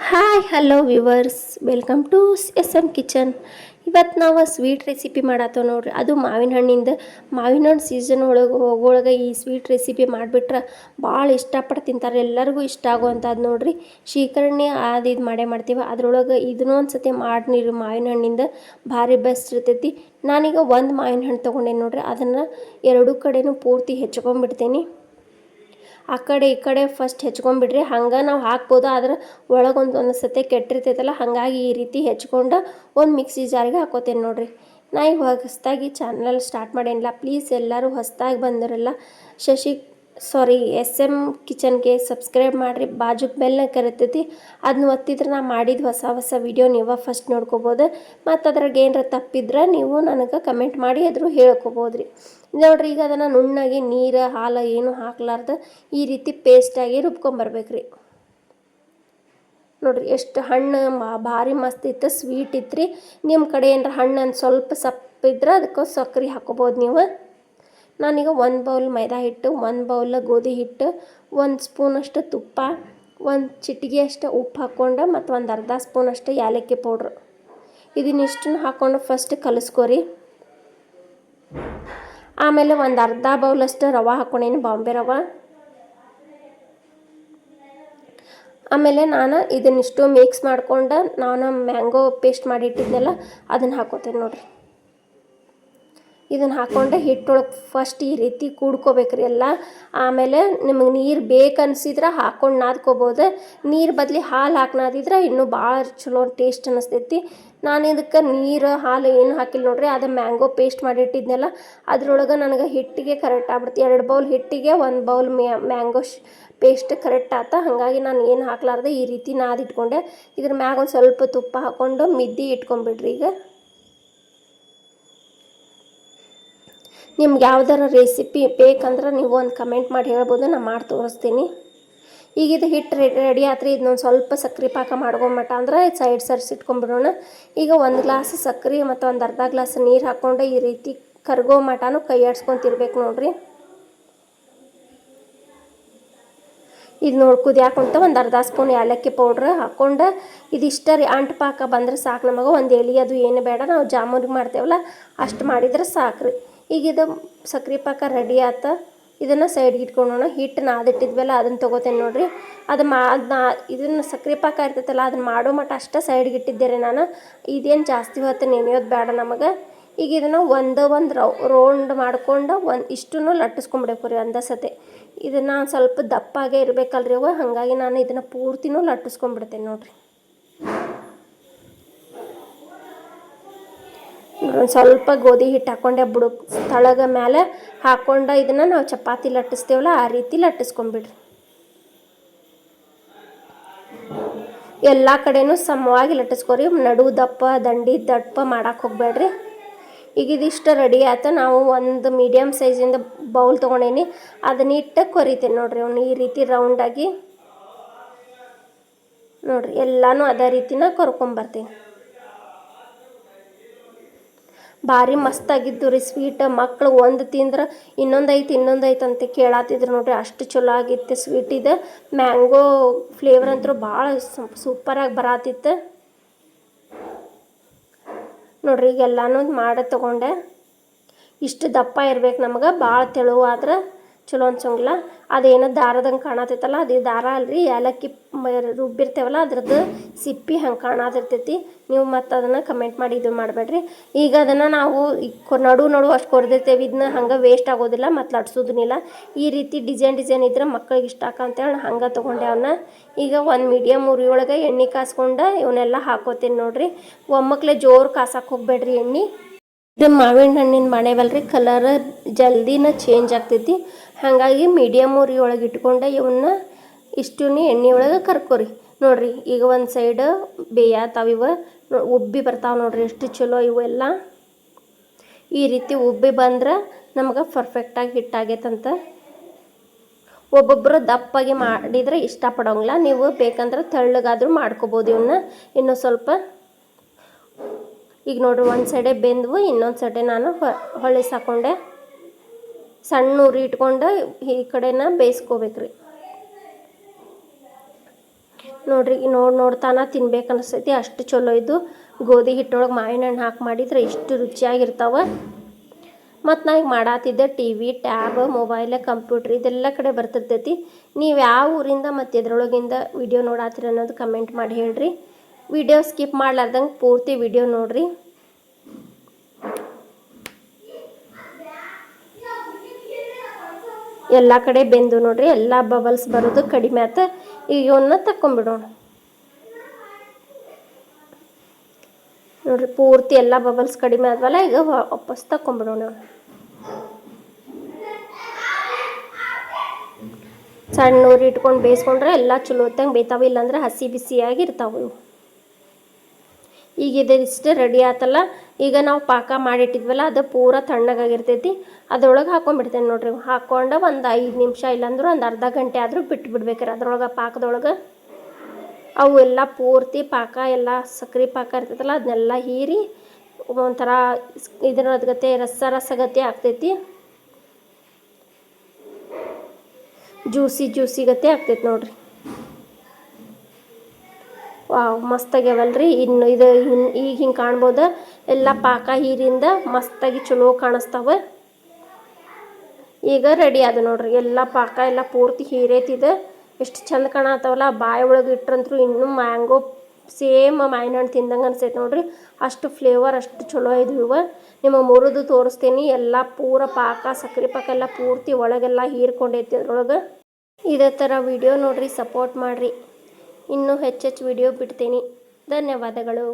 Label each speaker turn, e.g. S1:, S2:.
S1: Hi hello viewers welcome to S M kitchen. ಇವತ್ತು ನಾವು sweet recipe ಮಾಡತ್ತೇವೆ ನೋಡ್ರಿ. ಅದು ಮಾವಿನ ಹಣ್ಣಿಂದ. ಮಾವಿನ ಹಣ್ಣು ಸೀಸನ್ ಹೋಗೊಳಗೆ ಈ ಸ್ವೀಟ್ ರೆಸಿಪಿ ಮಾಡಿಬಿಟ್ರೆ ಭಾಳ ಇಷ್ಟಪಟ್ಟು ತಿಂತಾರೆ. ಎಲ್ಲರಿಗೂ ಇಷ್ಟ ಆಗುವಂಥದ್ದು ನೋಡ್ರಿ. ಶೀಕರಣೆ ಅದು ಇದು ಮಾಡ್ತೀವಿ. ಅದ್ರೊಳಗೆ ಇದನ್ನೂ ಒಂದು ಸತಿ ಮಾಡಿರಿ. ಮಾವಿನ ಹಣ್ಣಿಂದ ಭಾರಿ ಬೆಸ್ಟ್ ಇರ್ತೈತಿ. ನಾನೀಗ ಒಂದು ಮಾವಿನ ಹಣ್ಣು ತೊಗೊಂಡೇನಿ ನೋಡ್ರಿ. ಅದನ್ನು ಎರಡೂ ಕಡೆನೂ ಪೂರ್ತಿ ಹೆಚ್ಕೊಂಡ್ಬಿಡ್ತೀನಿ. ಆ ಕಡೆ ಈ ಕಡೆ ಫಸ್ಟ್ ಹೆಚ್ಕೊಂಡ್ಬಿಡ್ರಿ. ಹಂಗೆ ನಾವು ಹಾಕ್ಬೋದು, ಆದ್ರೆ ಒಳಗೊಂದು ಸತಿ ಕೆಟ್ಟಿರ್ತೈತಲ್ಲ, ಹಾಗಾಗಿ ಈ ರೀತಿ ಹೆಚ್ಕೊಂಡು ಒಂದು ಮಿಕ್ಸಿ ಜಾರಿಗೆ ಹಾಕೋತೇನೆ ನೋಡ್ರಿ. ನಾ ಈಗ ಹೊಸದಾಗಿ ಚಾನಲ್ ಸ್ಟಾರ್ಟ್ ಮಾಡೇನಿಲ್ಲ. ಪ್ಲೀಸ್ ಎಲ್ಲರೂ ಹೊಸದಾಗಿ ಬಂದರೆಲ್ಲ ಎಸ್ ಎಮ್ ಕಿಚನ್ಗೆ ಸಬ್ಸ್ಕ್ರೈಬ್ ಮಾಡಿರಿ. ಬಾಜುಕ್ ಬೆಲ್ನ ಕರಿತೈತಿ, ಅದನ್ನ ಒತ್ತಿದ್ರೆ ನಾ ಮಾಡಿದ ಹೊಸ ವಿಡಿಯೋ ನೀವು ಫಸ್ಟ್ ನೋಡ್ಕೋಬೋದು. ಮತ್ತು ಅದ್ರಾಗ ಏನರ ತಪ್ಪಿದ್ರೆ ನೀವು ನನಗೆ ಕಮೆಂಟ್ ಮಾಡಿ ಅದ್ರ ಹೇಳ್ಕೊಬೋದು ರೀ. ನೋಡ್ರಿ, ಈಗ ಅದನ್ನು ನುಣ್ಣಗೆ ನೀರು ಹಾಲು ಏನು ಹಾಕ್ಲಾರ್ದು ಈ ರೀತಿ ಪೇಸ್ಟಾಗಿ ರುಬ್ಕೊಂಬರ್ಬೇಕ್ರಿ. ನೋಡ್ರಿ ಎಷ್ಟು ಹಣ್ಣು ಭಾರಿ ಮಸ್ತ್ ಇತ್ತು, ಸ್ವೀಟ್ ಇತ್ತು. ನಿಮ್ಮ ಕಡೆ ಏನಾರ ಹಣ್ಣು ಸ್ವಲ್ಪ ಸಪ್ಪಿದ್ರೆ ಅದಕ್ಕೆ ಸಕ್ಕರೆ ಹಾಕೋಬೋದು ನೀವು. ನಾನೀಗ 1 ಬೌಲ್ ಮೈದಾ ಹಿಟ್ಟು, 1 ಬೌಲ್ ಗೋಧಿ ಹಿಟ್ಟು, 1 ಸ್ಪೂನಷ್ಟು ತುಪ್ಪ, 1 ಚಿಟಿಕೆ ಅಷ್ಟು ಉಪ್ಪು ಹಾಕ್ಕೊಂಡು ಮತ್ತು ಒಂದು ಅರ್ಧ ಸ್ಪೂನಷ್ಟು ಏಲಕ್ಕಿ ಪೌಡ್ರು ಇದನ್ನಿಷ್ಟನ್ನು ಹಾಕ್ಕೊಂಡು ಫಸ್ಟ್ ಕಲಿಸ್ಕೊರಿ. ಆಮೇಲೆ ಒಂದು ಅರ್ಧ ಬೌಲಷ್ಟು ರವೆ ಹಾಕ್ಕೊಂಡೇನಿ, ಬಾಂಬೆ ರವೆ. ಆಮೇಲೆ ನಾನು ಇದನ್ನಿಷ್ಟು ಮಿಕ್ಸ್ ಮಾಡ್ಕೊಂಡು ನಾನು ಮ್ಯಾಂಗೋ ಪೇಸ್ಟ್ ಮಾಡಿಟ್ಟಿದ್ನಲ್ಲ ಅದನ್ನು ಹಾಕೋತೇನೆ ನೋಡ್ರಿ. ಇದನ್ನು ಹಾಕ್ಕೊಂಡೆ ಹಿಟ್ಟೊಳಗೆ ಫಸ್ಟ್ ಈ ರೀತಿ ಕೂಡ್ಕೋಬೇಕ್ರಿ ಎಲ್ಲ. ಆಮೇಲೆ ನಿಮಗೆ ನೀರು ಬೇಕನ್ಸಿದ್ರೆ ಹಾಕ್ಕೊಂಡು ನಾದ್ಕೋಬೋದು. ನೀರು ಬದಲಿ ಹಾಲು ಹಾಕಿ ನಾದಿದ್ರೆ ಇನ್ನೂ ಭಾಳ ಚಲೋ ಟೇಸ್ಟ್ ಅನ್ನಿಸ್ತೈತಿ. ನಾನು ಇದಕ್ಕೆ ನೀರು ಹಾಲು ಏನು ಹಾಕಿಲ್ಲ ನೋಡ್ರಿ. ಅದು ಮ್ಯಾಂಗೋ ಪೇಸ್ಟ್ ಮಾಡಿಟ್ಟಿದ್ನಲ್ಲ ಅದ್ರೊಳಗೆ ನನಗೆ ಹಿಟ್ಟಿಗೆ ಕರೆಕ್ಟ್ ಆಗ್ಬಿಡ್ತು. 2 ಬೌಲ್ ಹಿಟ್ಟಿಗೆ 1 ಬೌಲ್ ಮ್ಯಾಂಗೋ ಪೇಸ್ಟ್ ಕರೆಕ್ಟ್ ಆತ. ಹಾಗಾಗಿ ನಾನು ಏನು ಹಾಕ್ಲಾರ್ದೆ ಈ ರೀತಿ ನಾದಿಟ್ಕೊಂಡೆ. ಇದ್ರ ಮ್ಯಾಗ ಒಂದು ಸ್ವಲ್ಪ ತುಪ್ಪ ಹಾಕ್ಕೊಂಡು ಮಿದ್ದಿ ಇಟ್ಕೊಂಡ್ಬಿಡ್ರಿ. ಈಗ ನಿಮ್ಗೆ ಯಾವ್ದಾರ ರೆಸಿಪಿ ಬೇಕಂದ್ರೆ ನೀವು ಒಂದು ಕಮೆಂಟ್ ಮಾಡಿ ಹೇಳ್ಬೋದು, ನಾನು ಮಾಡಿ ತೋರಿಸ್ತೀನಿ. ಈಗ ಇದು ಹಿಟ್ಟು ರೆಡಿ ಆತ್ರಿ. ಇದನ್ನೊಂದು ಸ್ವಲ್ಪ ಸಕ್ಕರೆ ಪಾಕ ಮಾಡ್ಕೊಂಬಿಟ್ಟ ಅಂದ್ರೆ ಸೈಡ್ ಇಟ್ಕೊಂಡ್ಬಿಡೋಣ. ಈಗ 1 ಗ್ಲಾಸ್ ಸಕ್ಕರೆ ಮತ್ತು ಒಂದು ಅರ್ಧ ಗ್ಲಾಸ್ ನೀರು ಹಾಕ್ಕೊಂಡು ಈ ರೀತಿ ಕರ್ಗೋ ಮಟನೂ ಕೈ ಆಡ್ಸ್ಕೊತಿರ್ಬೇಕು ನೋಡ್ರಿ. ಇದು ಕುದಿಯಾಕೊಂತ ಒಂದು ಅರ್ಧ ಸ್ಪೂನ್ ಏಲಕ್ಕಿ ಪೌಡ್ರ್ ಹಾಕ್ಕೊಂಡು ಇದಿಷ್ಟ ರೀ. ಅಂಟು ಪಾಕ ಬಂದ್ರೆ ಸಾಕು ನಮಗೆ. ಒಂದು ಎಳೆ ಅದು ಏನು ಬೇಡ, ನಾವು ಜಾಮೂನಿಗೆ ಮಾಡ್ತೇವಲ್ಲ ಅಷ್ಟು ಮಾಡಿದ್ರೆ ಸಾಕು ರೀ. ಈಗ ಇದು ಸಕ್ರೆ ಪಾಕ ರೆಡಿ ಆತ. ಇದನ್ನು ಸೈಡ್ಗೆ ಇಟ್ಕೊಳ್ಳೋಣ. ಹಿಟ್ಟು ನಾದಿಟ್ಟಿದ್ವಲ್ಲ ಅದನ್ನು ತೊಗೋತೇನೆ ನೋಡ್ರಿ. ಇದನ್ನು ಸಕ್ರೆ ಪಾಕ ಇರ್ತೈತಲ್ಲ ಅದನ್ನು ಮಾಡೋ ಮಟ್ಟ ಅಷ್ಟೇ ಸೈಡ್ಗೆ ಇಟ್ಟಿದ್ದೆ ನಾನು. ಇದೇನು ಜಾಸ್ತಿ ಹೊತ್ತು ನೆನೆಯೋದು ಬೇಡ ನಮಗೆ. ಈಗ ಇದನ್ನು ಒಂದು ರೌಂಡ್ ಮಾಡ್ಕೊಂಡು ಇಷ್ಟನ್ನು ಲಟ್ಟಿಸ್ಕೊಂಬಿಡಬೇಕು ರೀ ಒಂದೇ ಸತಿ. ಇದನ್ನು ಸ್ವಲ್ಪ ದಪ್ಪಾಗೆ ಇರಬೇಕಲ್ರಿ ಅವು, ಹಾಗಾಗಿ ನಾನು ಇದನ್ನು ಪೂರ್ತಿನೂ ಲಟ್ಟಿಸ್ಕೊಂಡ್ಬಿಡ್ತೇನೆ ನೋಡ್ರಿ. ಸ್ವಲ್ಪ ಗೋಧಿ ಹಿಟ್ಟು ಹಾಕ್ಕೊಂಡೆ ತಳಗ ಮೇಲೆ ಹಾಕ್ಕೊಂಡು ಇದನ್ನು ನಾವು ಚಪಾತಿ ಲಟ್ಟಿಸ್ತೇವಲ್ಲ ಆ ರೀತಿ ಲಟ್ಟಿಸ್ಕೊಂಡ್ಬಿಡ್ರಿ. ಎಲ್ಲ ಕಡೆನೂ ಸಮವಾಗಿ ಲಟ್ಟಿಸ್ಕೊರಿ. ನಡು ದಪ್ಪ ದಂಡಿ ದಪ್ಪ ಮಾಡಕ್ಕೆ ಹೋಗ್ಬೇಡ್ರಿ. ಈಗ ಇದಿಷ್ಟು ರೆಡಿ ಆಯ್ತು. ನಾವು ಒಂದು ಮೀಡಿಯಮ್ ಸೈಜಿಂದ ಬೌಲ್ ತೊಗೊಂಡೇನಿ, ಅದನ್ನಿಟ್ಟು ಕೊರಿತೇನೆ ನೋಡ್ರಿ. ಅವನು ಈ ರೀತಿ ರೌಂಡಾಗಿ ನೋಡ್ರಿ ಎಲ್ಲನೂ ಅದೇ ರೀತಿನ ಕೊರ್ಕೊಂಬರ್ತೀನಿ. ಭಾರಿ ಮಸ್ತಾಗಿದ್ದು ರೀ ಸ್ವೀಟ್. ಮಕ್ಕಳು ಒಂದು ತಿಂದ್ರೆ ಇನ್ನೊಂದೈತೆ ಅಂತ ಕೇಳತ್ತಿದ್ರು ನೋಡ್ರಿ. ಅಷ್ಟು ಚಲೋ ಆಗಿತ್ತು ಸ್ವೀಟ್. ಇದು ಮ್ಯಾಂಗೋ ಫ್ಲೇವರ್ ಅಂತೂ ಭಾಳ ಸೂಪರಾಗಿ ಬರತ್ತಿತ್ತು ನೋಡ್ರಿ. ಈಗ ಎಲ್ಲನೂ ಮಾಡಿ ತೊಗೊಂಡೆ. ಇಷ್ಟು ದಪ್ಪ ಇರ್ಬೇಕು ನಮಗೆ, ಭಾಳ ತೆಳುವಾದ್ರೆ ಚಲೋ ಅನ್ಸೋಂಗಿಲ್ಲ. ಅದೇನೋ ದಾರದಂಗೆ ಕಾಣತೈತಲ್ಲ ಅದು ದಾರ ಅಲ್ರಿ, ಏಲಕ್ಕಿ ರುಬ್ಬಿರ್ತೇವಲ್ಲ ಅದ್ರದ್ದು ಸಿಪ್ಪಿ ಹಂಗೆ ಕಾಣತಿರ್ತೈತಿ. ನೀವು ಮತ್ತು ಅದನ್ನು ಕಮೆಂಟ್ ಮಾಡಿ ಇದು ಮಾಡಬೇಡ್ರಿ. ಈಗ ಅದನ್ನು ನಾವು ನಡು ಅಷ್ಟು ಕೊರೆದಿರ್ತೇವೆ. ಇದನ್ನ ಹಂಗೆ ವೇಸ್ಟ್ ಆಗೋದಿಲ್ಲ ಮತ್ತು ಲಟ್ಸೋದನ್ನಿಲ್ಲ. ಈ ರೀತಿ ಡಿಸೈನ್ ಇದ್ರೆ ಮಕ್ಕಳಿಗೆ ಇಷ್ಟ ಅಂತೇಳಿ ಹಂಗೆ ತೊಗೊಂಡೆ ಅವನ್ನ. ಈಗ ಒಂದು ಮೀಡಿಯಮ್ ಉರಿ ಒಳಗೆ ಎಣ್ಣೆ ಕಾಸ್ಕೊಂಡು ಇವನ್ನೆಲ್ಲ ಹಾಕೋತೀನಿ ನೋಡ್ರಿ. ಒಮ್ಮಕ್ಲೆ ಜೋರು ಕಾಸಕ್ಕೆ ಹೋಗ್ಬೇಡ್ರಿ ಎಣ್ಣೆ. ಇದು ಮಾವಿನ ಹಣ್ಣಿನ ಮಾಡೇವಲ್ರಿ, ಕಲರ್ ಜಲ್ದಿನ ಚೇಂಜ್ ಆಗ್ತೈತಿ. ಹಾಗಾಗಿ ಮೀಡಿಯಮ್ ಉರಿ ಒಳಗೆ ಇಟ್ಕೊಂಡು ಇವನ್ನ ಇಷ್ಟೂ ಎಣ್ಣೆ ಒಳಗೆ ಕರ್ಕೊರಿ ನೋಡ್ರಿ. ಈಗ ಒಂದು ಸೈಡ್ ಬೇಯತಾವಿವ ಉಬ್ಬಿ ಬರ್ತಾವೆ ನೋಡ್ರಿ. ಎಷ್ಟು ಚಲೋ ಇವೆಲ್ಲ. ಈ ರೀತಿ ಉಬ್ಬಿ ಬಂದ್ರೆ ನಮಗೆ ಪರ್ಫೆಕ್ಟಾಗಿ ಹಿಟ್ಟಾಗೈತಂತ. ಒಬ್ಬೊಬ್ಬರು ದಪ್ಪಾಗಿ ಮಾಡಿದರೆ ಇಷ್ಟಪಡೋಂಗಿಲ್ಲ. ನೀವು ಬೇಕಂದ್ರೆ ತೆಳ್ಳಗಾದರೂ ಮಾಡ್ಕೋಬೋದು ಇವನ್ನ ಇನ್ನೂ ಸ್ವಲ್ಪ. ಈಗ ನೋಡ್ರಿ ಒಂದು ಸೈಡೆ ಬೆಂದವು, ಇನ್ನೊಂದು ಸೈಡೆ ನಾನು ಹೊಳಿಸಾಕೊಂಡೆ. ಸಣ್ಣ ಉರಿ ಇಟ್ಕೊಂಡು ಈ ಕಡೆನ ಬೇಯಿಸ್ಕೋಬೇಕ್ರಿ. ನೋಡ್ರಿ ನೋಡ್ತಾನ ತಿನ್ಬೇಕು ಅನಿಸ್ತೈತಿ, ಅಷ್ಟು ಚಲೋ ಇದು. ಗೋಧಿ ಹಿಟ್ಟೊಳಗೆ ಮಾವಿನ ಹಣ್ಣು ಹಾಕಿ ಮಾಡಿದ್ರೆ ಇಷ್ಟು ರುಚಿಯಾಗಿರ್ತಾವೆ. ಮತ್ತು ನಾ ಈಗ ಮಾಡಾತಿದ್ದೆ T V, tab, mobile, computer ಇದೆಲ್ಲ ಕಡೆ ಬರ್ತಿರ್ತೈತಿ. ನೀವು ಯಾವ ಊರಿಂದ ಮತ್ತು ಎದ್ರೊಳಗಿಂದ ವಿಡಿಯೋ ನೋಡಾತೀರಿ ಅನ್ನೋದು ಕಮೆಂಟ್ ಮಾಡಿ ಹೇಳ್ರಿ. ವಿಡಿಯೋ ಸ್ಕಿಪ್ ಮಾಡ್ಲಾರ್ದಂಗೆ ಪೂರ್ತಿ ವಿಡಿಯೋ ನೋಡ್ರಿ. ಎಲ್ಲ ಕಡೆ ಬೆಂದು ನೋಡ್ರಿ, ಎಲ್ಲ ಬಬಲ್ಸ್ ಬರೋದು ಕಡಿಮೆ ಆತ. ಈಗ ಇವನ್ನ ತಕ್ಕೊಂಬಿಡೋಣ ನೋಡ್ರಿ. ಪೂರ್ತಿ ಎಲ್ಲ ಬಬಲ್ಸ್ ಕಡಿಮೆ ಆದ್ವಲ್ಲ, ಈಗ ವಾಪಸ್ ತಕ್ಕೊಂಬಿಡೋಣ. ಸಣ್ಣ ಉರಿ ಇಟ್ಕೊಂಡು ಬೇಯಿಸ್ಕೊಂಡ್ರೆ ಎಲ್ಲ ಚಲೋ ಹೊತ್ತಂಗೆ ಬೇಯ್ತಾವೆ, ಇಲ್ಲಾಂದ್ರೆ ಹಸಿ ಬಿಸಿಯಾಗಿ ಇರ್ತಾವೆ ಇವು. ಈಗ ಇದಿಷ್ಟು ರೆಡಿ ಆತಲ್ಲ. ಈಗ ನಾವು ಪಾಕ ಮಾಡಿಟ್ಟಿದ್ವಲ್ಲ ಅದು ಪೂರ ತಣ್ಣಗಾಗಿರ್ತೈತಿ. ಅದ್ರೊಳಗೆ ಹಾಕೊಂಡ್ಬಿಡ್ತೇನೆ ನೋಡ್ರಿ. ಹಾಕ್ಕೊಂಡು ಒಂದು 5 ನಿಮಿಷ ಇಲ್ಲಾಂದ್ರೆ ಒಂದು ಅರ್ಧ ಗಂಟೆ ಆದರೂ ಬಿಟ್ಟು ಬಿಡ್ಬೇಕ್ರಿ ಅದ್ರೊಳಗೆ ಪಾಕದೊಳಗೆ. ಅವು ಎಲ್ಲ ಪೂರ್ತಿ ಪಾಕ ಎಲ್ಲ ಸಕ್ರೆ ಪಾಕ ಇರ್ತೈತಲ್ಲ ಅದನ್ನೆಲ್ಲ ಹೀರಿ ಒಂಥರ ಇದರಗತೆ ರಸಗತೆ ಆಗ್ತೈತಿ. ಜ್ಯೂಸಿ ಗತೆ ಆಗ್ತೈತಿ ನೋಡ್ರಿ. ವಾವ್, ಮಸ್ತಾಗ್ಯಾವಲ್ರಿ. ಇನ್ನು ಇದು ಈಗ ಹಿಂಗೆ ಕಾಣ್ಬೋದು. ಎಲ್ಲ ಪಾಕ ಹೀರಿಂದ ಮಸ್ತಾಗಿ ಚಲೋ ಕಾಣಿಸ್ತಾವೆ. ಈಗ ರೆಡಿ ಆದ ನೋಡ್ರಿ. ಎಲ್ಲ ಪಾಕ ಎಲ್ಲ ಪೂರ್ತಿ ಹೀರೈತಿದೆ. ಎಷ್ಟು ಚಂದ ಕಾಣತ್ತಾವಲ್ಲ. ಬಾಯಿ ಒಳಗೆ ಇಟ್ರಂತೂ ಇನ್ನೂ ಮ್ಯಾಂಗೋ ಸೇಮ್ ಮಾವಿನ ಹಣ್ಣು ತಿಂದಂಗೆ ಅನ್ಸೈತೆ ನೋಡ್ರಿ. ಅಷ್ಟು ಫ್ಲೇವರ್ ಅಷ್ಟು ಚಲೋ ಇವು. ನಿಮಗೆ ಮುರಿದು ತೋರಿಸ್ತೀನಿ. ಎಲ್ಲ ಪೂರ ಪಾಕ ಸಕ್ರೆ ಪಾಕ ಎಲ್ಲ ಪೂರ್ತಿ ಒಳಗೆಲ್ಲ ಹೀರ್ಕೊಂಡೈತಿ ಅದ್ರೊಳಗೆ. ಇದೇ ಥರ ವಿಡಿಯೋ ನೋಡ್ರಿ, ಸಪೋರ್ಟ್ ಮಾಡಿರಿ. ಇನ್ನೂ ಹೆಚ್ಚೆಚ್ಚು ವಿಡಿಯೋ ಬಿಡ್ತೀನಿ. ಧನ್ಯವಾದಗಳು.